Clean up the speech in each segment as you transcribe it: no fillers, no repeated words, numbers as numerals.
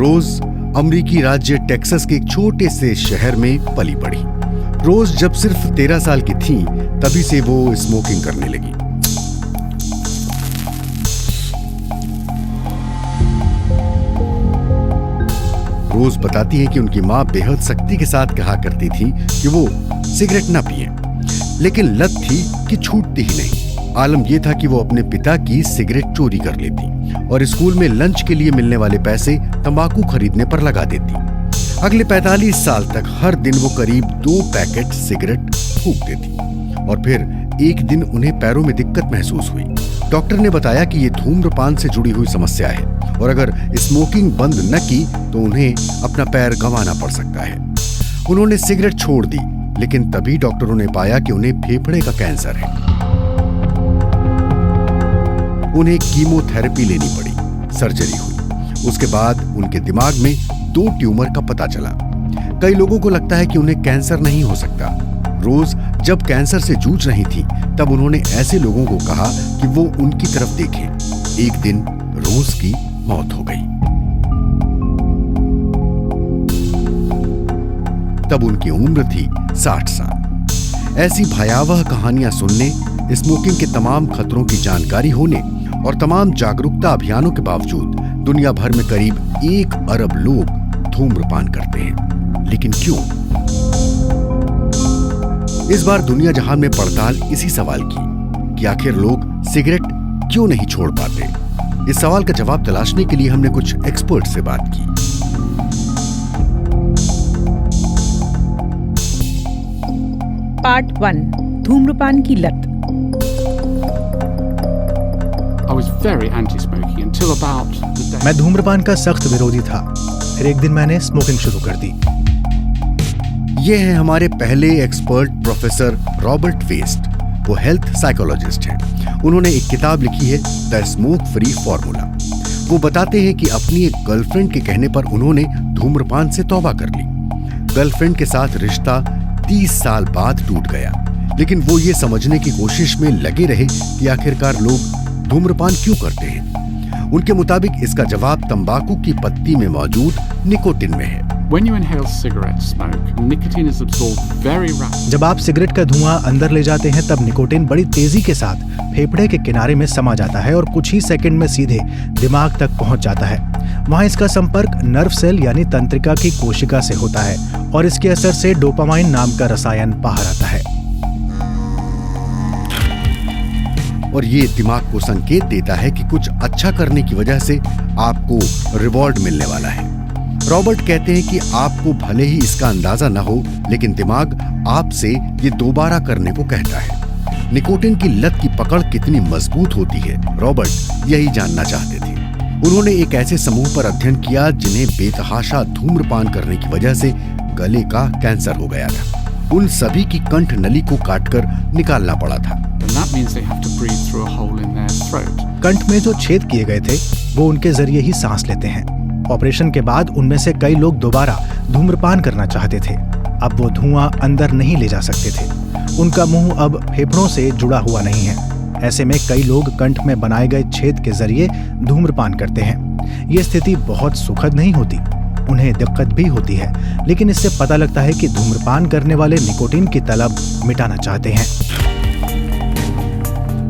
रोज अमेरिकी राज्य टेक्सास के एक छोटे से शहर में पली बढ़ी। रोज जब सिर्फ 13 साल की थी तभी से वो स्मोकिंग करने लगी। रोज बताती है कि उनकी मां बेहद सख्ती के साथ कहा करती थी कि वो सिगरेट ना पिए, लेकिन लत थी कि छूटती ही नहीं। आलम यह था कि वो अपने पिता की सिगरेट चोरी कर लेती और स्कूल में लंच के लिए मिलने वाले पैसे तंबाकू खरीदने पर लगा देती। अगले 45 साल तक हर दिन वो करीब 2 पैकेट सिगरेट फूंक देती और फिर एक दिन उन्हें पैरों में दिक्कत महसूस हुई। डॉक्टर ने बताया कि ये धूम्रपान से जुड़ी हुई समस्या है और अगर स्मोकिंग बंद न की तो उन्हें अपना पैर गंवाना पड़ सकता है। उन्होंने सिगरेट छोड़ दी, लेकिन तभी डॉक्टरों ने पाया कि उन्हें फेफड़े का कैंसर है। उन्हें कीमोथेरेपी लेनी पड़ी, सर्जरी हुई। उसके बाद उनके दिमाग में 2 ट्यूमर का पता चला। कई लोगों को लगता है कि उन्हें कैंसर नहीं हो सकता। रोज जब कैंसर से जूझ रही थी तब उन्होंने ऐसे लोगों को कहा कि वो उनकी तरफ देखें। एक दिन रोज की मौत हो गई। तब उनकी उम्र थी 60 साल। ऐसी भयावह कहानियां सुनने, स्मोकिंग के तमाम खतरों की जानकारी होने और तमाम जागरूकता अभियानों के बावजूद दुनिया भर में करीब 1 अरब लोग धूम्रपान करते हैं। लेकिन क्यों? इस बार दुनिया जहान में पड़ताल इसी सवाल की कि आखिर लोग सिगरेट क्यों नहीं छोड़ पाते। इस सवाल का जवाब तलाशने के लिए हमने कुछ एक्सपर्ट से बात की। पार्ट 1, धूम्रपान की लत। मैं धूम्रपान का सख्त विरोधी था। फिर एक दिन मैंने स्मोकिंग शुरू कर दी। ये है हमारे पहले एक्सपर्ट प्रोफेसर रॉबर्ट वेस्ट। वो हेल्थ साइकोलॉजिस्ट हैं। उन्होंने एक किताब लिखी है द स्मोक फ्री फॉर्मूला। वो बताते हैं कि अपनी एक गर्लफ्रेंड के कहने पर उन्होंने धूम्रपान से तौबा कर ली। गर्लफ्रेंड के साथ रिश्ता 30 साल बाद टूट गया, लेकिन वो ये समझने की कोशिश में लगे रहे कि आखिरकार लोग धूम्रपान क्यों करते हैं। उनके मुताबिक इसका जवाब तंबाकू की पत्ती में मौजूद निकोटिन में है। जब आप सिगरेट का धुआं अंदर ले जाते हैं तब निकोटिन बड़ी तेजी के साथ फेफड़े के किनारे में समा जाता है और कुछ ही सेकंड में सीधे दिमाग तक पहुंच जाता है। वहां इसका संपर्क नर्व सेल यानी तंत्रिका की कोशिका से होता है और इसके असर से डोपामाइन नाम का रसायन बाहर आता है और ये दिमाग को संकेत देता है कि कुछ अच्छा करने की वजह से आपको रिवॉर्ड मिलने वाला है। रॉबर्ट कहते हैं कि आपको भले ही इसका अंदाजा न हो, लेकिन दिमाग आपसे ये दोबारा करने को कहता है। निकोटिन की लत की पकड़ कितनी मजबूत होती है, रॉबर्ट यही जानना चाहते थे। उन्होंने एक ऐसे समूह पर अध्ययन किया जिन्हें बेतहाशा धूम्रपान करने की वजह से गले का कैंसर हो गया था। उन सभी की कंठ नली को काटकर निकालना पड़ा था। कंठ में जो छेद किए गए थे वो उनके जरिए ही सांस लेते हैं। ऑपरेशन के बाद उनमें से कई लोग दोबारा धूम्रपान करना चाहते थे। अब वो धुआं अंदर नहीं ले जा सकते थे। उनका मुंह अब फेफड़ों से जुड़ा हुआ नहीं है। ऐसे में कई लोग कंठ में बनाए गए छेद के जरिए धूम्रपान करते हैं। ये स्थिति बहुत सुखद नहीं होती, उन्हें दिक्कत भी होती है, लेकिन इससे पता लगता है कि धूम्रपान करने वाले निकोटिन की तलब मिटाना चाहते हैं।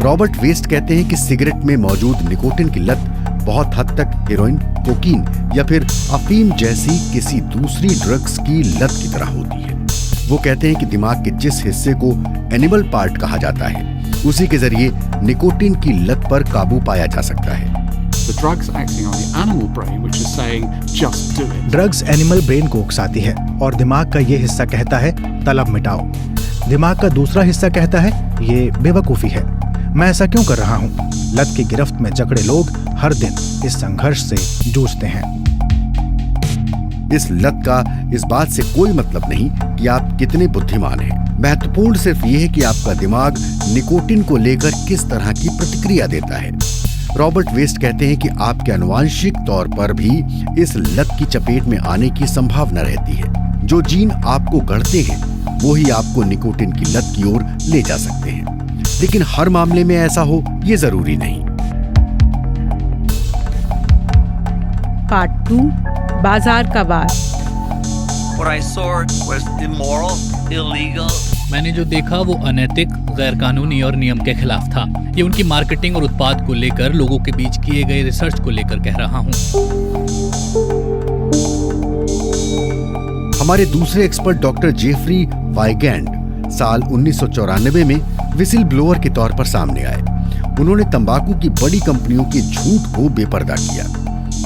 रॉबर्ट वेस्ट कहते हैं कि सिगरेट में मौजूद निकोटिन की लत बहुत हद तक हेरोइन, कोकीन या फिर अफीम जैसी किसी दूसरी ड्रग्स की लत की तरह होती है। वो कहते हैं कि दिमाग के जिस हिस्से को एनिमल पार्ट कहा जाता है, उसी के जरिए निकोटिन की लत पर काबू पाया जा सकता है। ड्रग्स एनिमल ब्रेन को उकसाती है और दिमाग का ये हिस्सा कहता है तलब मिटाओ। दिमाग का दूसरा हिस्सा कहता है ये बेवकूफी है, मैं ऐसा क्यों कर रहा हूँ। लत की गिरफ्त में जकड़े लोग हर दिन इस संघर्ष से जूझते हैं। इस लत का इस बात से कोई मतलब नहीं कि आप कितने बुद्धिमान हैं। महत्वपूर्ण सिर्फ ये है कि आपका दिमाग निकोटिन को लेकर किस तरह की प्रतिक्रिया देता है। रॉबर्ट वेस्ट कहते हैं कि आपके आनुवांशिक तौर पर भी इस लत की चपेट में आने की संभावना रहती है। जो जीन आपको गढ़ते हैं वो ही आपको निकोटिन की लत की ओर ले जा सकते हैं, लेकिन हर मामले में ऐसा हो ये जरूरी नहीं। पार्ट 2, बाजार का वार। What I saw was immoral, illegal. मैंने जो देखा वो अनैतिक, गैर कानूनी और नियम के खिलाफ था। ये उनकी मार्केटिंग और उत्पाद को लेकर लोगों के बीच किए गए रिसर्च को लेकर कह रहा हूँ। हमारे दूसरे एक्सपर्ट डॉक्टर जेफरी वाइगैंड साल 1994 में विसिल ब्लोअर के तौर पर सामने आए। उन्होंने तंबाकू की बड़ी कंपनियों के झूठ को बेपर्दा किया।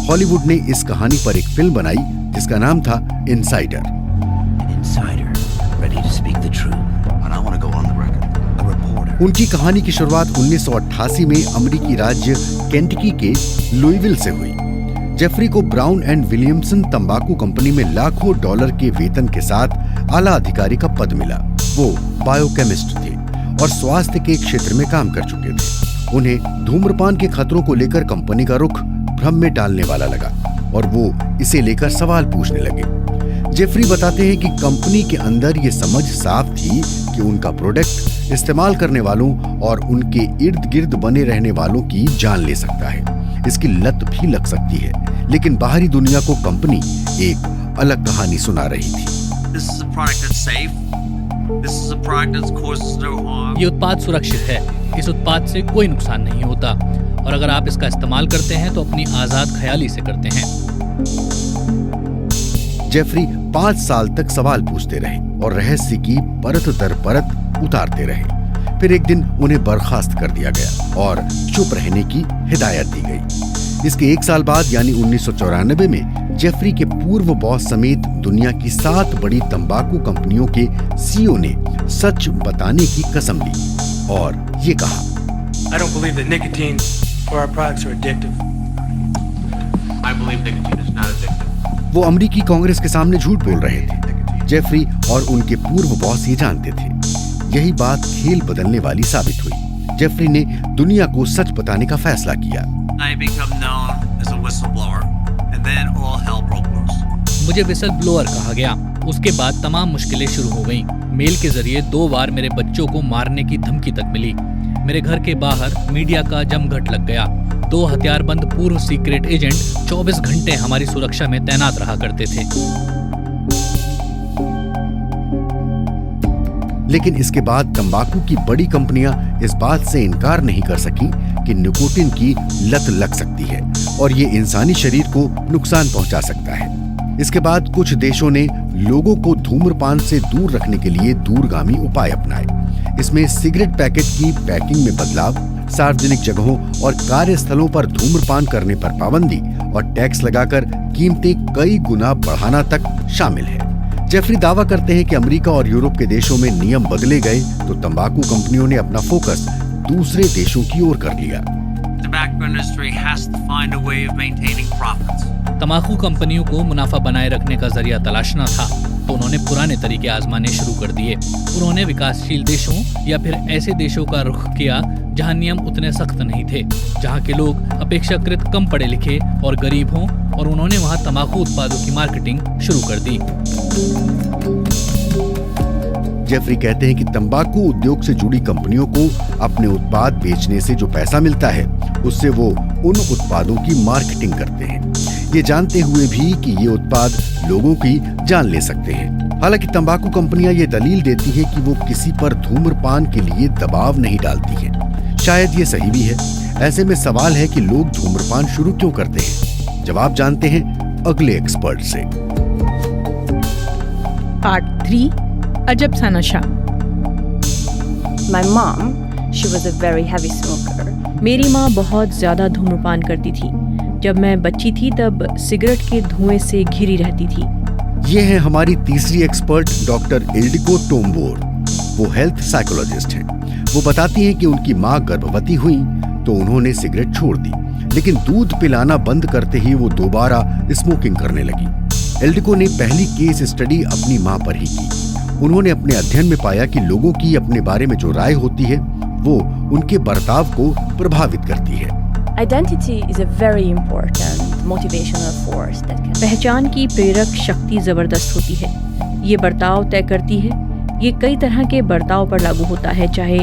हॉलीवुड ने इस कहानी पर एक फिल्म बनाई जिसका नाम था इनसाइडर। उनकी कहानी की शुरुआत 1988 में अमेरिकी राज्य केंटकी के लुईविल से हुई। जेफरी को ब्राउन एंड विलियमसन तंबाकू कंपनी में लाखों डॉलर के वेतन के साथ आला अधिकारी का पद मिला। वो बायोकेमिस्ट थे और स्वास्थ्य के क्षेत्र में काम कर चुके थे। उन्हें धूम्रपान के खतरों को लेकर कंपनी का रुख भ्रम में डालने वाला लगा और वो इसे लेकर सवाल पूछने लगे। जेफरी बताते हैं कि कंपनी के अंदर ये समझ साफ थी कि उनका प्रोडक्ट इस्तेमाल करने वालों और उनके इर्द गिर्द बने रहने वालों की जान ले सकता है। इसकी लत भी लग सकती है, लेकिन बाहरी दुनिया को कंपनी एक अलग कहानी सुना रही थी। ये उत्पाद सुरक्षित है, इस उत्पाद से कोई नुकसान नहीं होता और अगर आप इसका इस्तेमाल करते हैं तो अपनी आजाद ख्याली से करते हैं। जेफरी 5 साल तक सवाल पूछते रहे और रहस्य की परत दर परत उतारते रहे। फिर एक दिन उन्हें बर्खास्त कर दिया गया और चुप रहने की हिदायत दी गई। इसके 1 साल बाद यानी 1994 में जेफरी के पूर्व बॉस समेत दुनिया की 7 बड़ी तंबाकू कंपनियों के सीईओ ने सच बताने की कसम ली और ये कहा, I don't believe that nicotine or our products are addictive. I believe nicotine is not addictive. वो अमेरिकी कांग्रेस के सामने झूठ बोल रहे थे। जेफरी और उनके पूर्व बॉस ये जानते थे। यही बात खेल बदलने वाली साबित हुई। जेफरी ने दुनिया को सच बताने का फैसला किया। मुझे विसल ब्लोअर कहा गया। उसके बाद तमाम मुश्किलें शुरू हो गईं। मेल के जरिए 2 बार मेरे बच्चों को मारने की धमकी तक मिली। मेरे घर के बाहर मीडिया का जमघट लग गया। 2 हथियारबंद पूर्व सीक्रेट एजेंट 24 घंटे हमारी सुरक्षा में तैनात रहा करते थे। लेकिन इसके बाद तंबाकू की बड़ी कंपनियां इस बात से इनकार नहीं कर सकी कि निकोटिन की लत लग सकती है और ये इंसानी शरीर को नुकसान पहुंचा सकता है। इसके बाद कुछ देशों ने लोगों को धूम्रपान से दूर रखने के लिए दूरगामी उपाय अपनाए। इसमें सिगरेट पैकेट की पैकिंग में बदलाव, सार्वजनिक जगहों और कार्यस्थलों पर धूम्रपान करने पर पाबंदी और टैक्स लगाकर कीमतें कई गुना बढ़ाना तक शामिल है। जेफरी दावा करते हैं कि अमेरिका और यूरोप के देशों में नियम बदले गए तो तंबाकू कंपनियों ने अपना फोकस दूसरे देशों की ओर कर लिया। तंबाकू कंपनियों को मुनाफा बनाए रखने का जरिया तलाशना था तो उन्होंने पुराने तरीके आजमाने शुरू कर दिए। उन्होंने विकासशील देशों या फिर ऐसे देशों का रुख किया जहां नियम उतने सख्त नहीं थे, जहां के लोग अपेक्षाकृत कम पढ़े लिखे और गरीब हों, और उन्होंने वहां तंबाकू उत्पादों की मार्केटिंग शुरू कर दी। जेफरी कहते हैं कि तंबाकू उद्योग से जुड़ी कंपनियों को अपने उत्पाद बेचने से जो पैसा मिलता है उससे वो उन उत्पादों की मार्केटिंग करते हैं, ये जानते हुए भी कि ये उत्पाद लोगों की जान ले सकते हैं। हालांकि तंबाकू कंपनियां ये दलील देती हैं कि वो किसी पर धूम्रपान के लिए दबाव नहीं डालती हैं। शायद ये सही भी है। ऐसे में सवाल है कि लोग धूम्रपान शुरू क्यों करते हैं? जवाब जानते हैं अगले एक्सपर्ट से। पार्ट 3, अजब सा नशा। My mom, she was a very heavy smoker. मेरी माँ बहुत ज्यादा धूम्रपान करती थी। जब मैं बच्ची थी तब सिगरेट के धुएं से घिरी रहती थी। ये है हमारी तीसरी एक्सपर्ट डॉक्टर इल्डिको टोम्बोर। वो हेल्थ साइकोलॉजिस्ट हैं। वो बताती हैं कि उनकी माँ गर्भवती हुई तो उन्होंने सिगरेट छोड़ दी, लेकिन दूध पिलाना बंद करते ही वो दोबारा स्मोकिंग करने लगी। इल्डिको ने पहली केस स्टडी अपनी माँ पर ही की। उन्होंने अपने अध्ययन में पाया कि लोगों की अपने बारे में जो राय होती है वो उनके बर्ताव को प्रभावित करती है। Identity is a very important motivational force that can... पहचान की प्रेरक शक्ति जबरदस्त होती है। ये बर्ताव तय करती है। ये कई तरह के बर्ताव पर लागू होता है, चाहे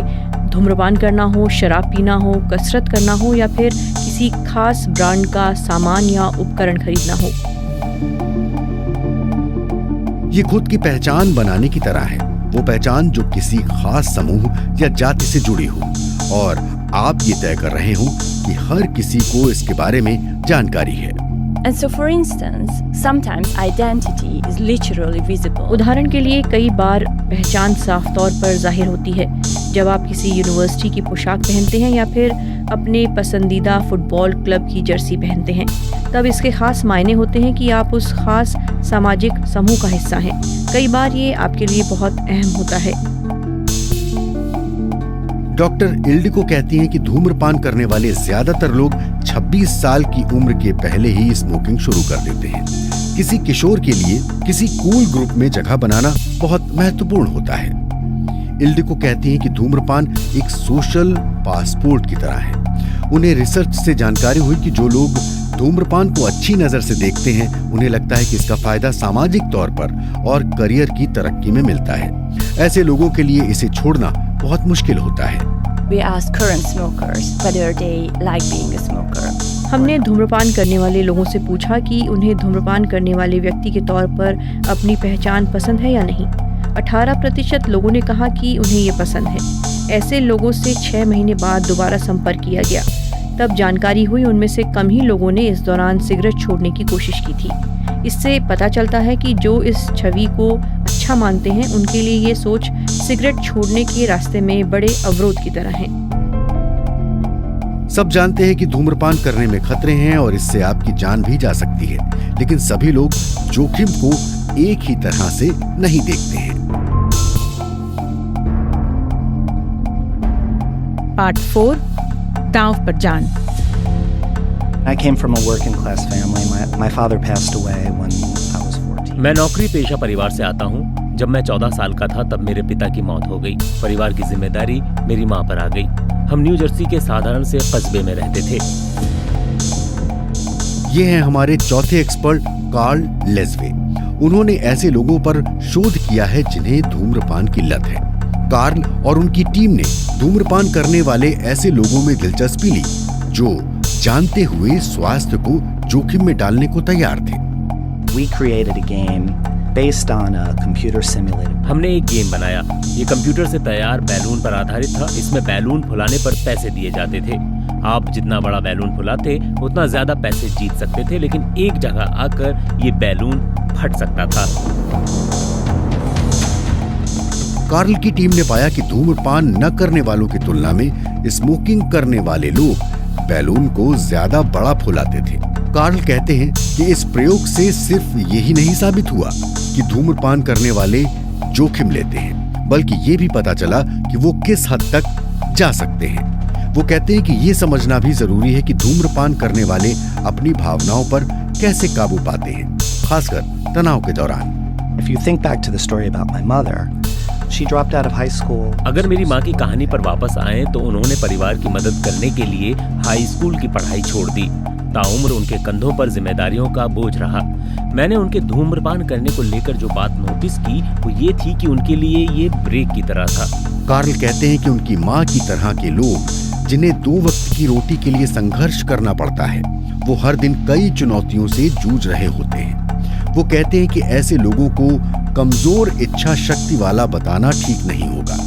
धूम्रपान करना हो, शराब पीना हो, कसरत करना हो या फिर किसी खास ब्रांड का सामान या उपकरण खरीदना हो। ये खुद की पहचान बनाने की तरह है, वो पहचान जो किसी खास समूह या जाति से जुड़ी हो और आप ये तय कर रहे हो कि हर किसी को इसके बारे में जानकारी है। And so, for instance, sometimes identity is literally visible. उदाहरण के लिए कई बार पहचान साफ तौर पर जाहिर होती है जब आप किसी यूनिवर्सिटी की पोशाक पहनते हैं या फिर अपने पसंदीदा फुटबॉल क्लब की जर्सी पहनते हैं। तब इसके खास मायने होते हैं कि आप उस खास सामाजिक समूह का हिस्सा हैं। कई बार ये आपके लिए बहुत अहम होता है। डॉक्टर इल्डिको कहती हैं कि धूम्रपान करने वाले ज्यादातर लोग 26 साल की उम्र के पहले ही स्मोकिंग शुरू कर देते हैं। किसी किशोर के लिए किसी कूल ग्रुप में जगह बनाना बहुत महत्वपूर्ण होता है। इल्डिको कहती हैं कि धूम्रपान एक सोशल पासपोर्ट की तरह है। उन्हें रिसर्च से जानकारी हुई कि जो लोग धूम्रपान को अच्छी नजर से देखते हैं उन्हें लगता है कि इसका फायदा सामाजिक तौर पर और करियर की तरक्की में मिलता है। ऐसे लोगों के लिए इसे छोड़ना बहुत मुश्किल होता है। We ask current smokers whether they like being a smoker. हमने धूम्रपान करने वाले लोगों से पूछा कि उन्हें धूम्रपान करने वाले व्यक्ति के तौर पर अपनी पहचान पसंद है या नहीं। 18% लोगों ने कहा कि उन्हें ये पसंद है। ऐसे लोगों से 6 महीने बाद दोबारा संपर्क किया गया। तब जानकारी हुई उनमें से कम ही लोगों ने इस दौरान सिगरेट छोड़ने की कोशिश की थी। इससे पता चलता है कि जो इस छवि को अच्छा मानते हैं उनके लिए ये सोच सिगरेट छोड़ने के रास्ते में बड़े अवरोध की तरह है। सब जानते हैं कि धूम्रपान करने में खतरे हैं और इससे आपकी जान भी जा सकती है, लेकिन सभी लोग जोखिम को एक ही तरह से नहीं देखते हैं। पार्ट 4 दांव पर जान। I came from a working class family. My father passed away when I was 14. मैं नौकरी पेशा परिवार से आता हूँ। जब मैं 14 साल का था तब मेरे पिता की मौत हो गई। परिवार की जिम्मेदारी मेरी माँ पर आ गई। हम न्यू जर्सी के साधारण से कस्बे में रहते थे। ये हैं हमारे चौथे एक्सपर्ट कार्ल लेस्वे। उन्होंने ऐसे लोगों पर शोध किया है जिन्हें धूम्रपान की लत है। कार्ल और उनकी टीम ने धूम्रपान करने वाले ऐसे लोगों में दिलचस्पी ली जो जानते हुए स्वास्थ्य को जोखिम में डालने को तैयार थे। We created a game based on a computer simulator. हमने एक गेम बनाया। ये कंप्यूटर से तैयार बैलून पर आधारित था। इसमें बैलून फुलाने पर पैसे दिए जाते थे। आप जितना बड़ा बैलून फुलाते उतना ज्यादा पैसे जीत सकते थे, लेकिन एक जगह आकर ये बैलून फट सकता था। कार्ल की टीम ने पाया कि धूम्रपान न करने वालों की तुलना में स्मोकिंग करने वाले लोग बैलून को ज्यादा बड़ा फुलाते थे। कार्ल कहते हैं कि इस प्रयोग से सिर्फ यही नहीं साबित हुआ कि धूम्रपान करने वाले जोखिम लेते हैं, बल्कि ये भी पता चला कि वो किस हद तक जा सकते हैं। वो कहते हैं कि ये समझना भी जरूरी है कि धूम्रपान करने वाले अपनी भावनाओं पर कैसे काबू पाते हैं, खासकर तनाव के दौरान। If you think back to the story about my mother, she dropped out of high school. अगर मेरी माँ की कहानी पर वापस आए तो उन्होंने परिवार की मदद करने के लिए हाई स्कूल की पढ़ाई छोड़ दी। ताउम्र उनके कंधों पर जिम्मेदारियों का बोझ रहा। मैंने उनके धूम्रपान करने को लेकर जो बात नोटिस की वो ये थी कि उनके लिए ये ब्रेक की तरह था। कार्ल कहते हैं कि उनकी माँ की तरह के लोग जिन्हें 2 वक्त की रोटी के लिए संघर्ष करना पड़ता है, वो हर दिन कई चुनौतियों से जूझ रहे होते हैं। वो कहते हैं कि ऐसे लोगों को कमजोर इच्छा शक्ति वाला बताना ठीक नहीं होगा।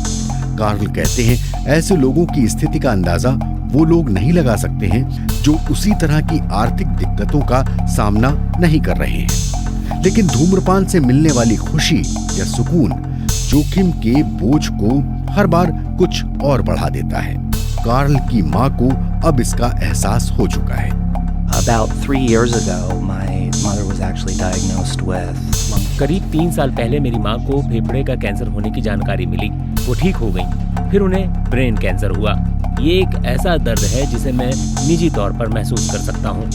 कार्ल कहते हैं ऐसे लोगों की स्थिति का अंदाजा वो लोग नहीं लगा सकते हैं जो उसी तरह की आर्थिक दिक्कतों का सामना नहीं कर रहे हैं। लेकिन धूम्रपान से मिलने वाली खुशी या सुकून जोखिम के बोझ को हर बार कुछ और बढ़ा देता है। कार्ल की माँ को अब इसका एहसास हो चुका है। About 3 years ago, my mother was actually diagnosed with lung. करीब 3 साल पहले मेरी माँ को फेफड़े का कैंसर होने की जानकारी मिली। वो ठीक हो गई। फिर उन्हें ब्रेन कैंसर हुआ। ये एक ऐसा दर्द है जिसे मैं निजी तौर पर महसूस कर सकता हूँ।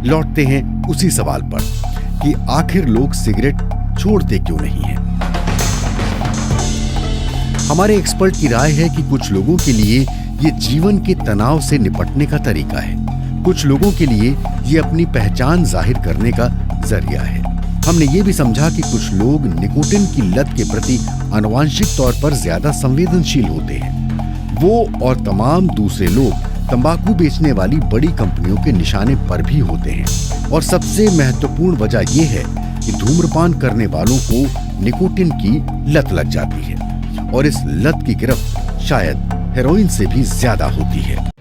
लौटते हैं उसी सवाल पर कि आखिर लोग सिगरेट छोड़ते क्यों नहीं हैं? हमारे एक्सपर्ट की राय है कि कुछ लोगों के लिए ये जीवन के तनाव से निपटने का तरीका है। कुछ लोगों के लिए ये अपनी पहचान जाहिर करने का जरिया है। हमने ये भी समझा कि कुछ लोग निकोटिन की लत के प्रति आनुवांशिक तौर पर ज्यादा संवेदनशील होते हैं। वो और तमाम दूसरे लोग तंबाकू बेचने वाली बड़ी कंपनियों के निशाने पर भी होते हैं। और सबसे महत्वपूर्ण वजह यह है कि धूम्रपान करने वालों को निकोटिन की लत लग जाती है और इस लत की गिरफ्त शायद हेरोइन से भी ज्यादा होती है।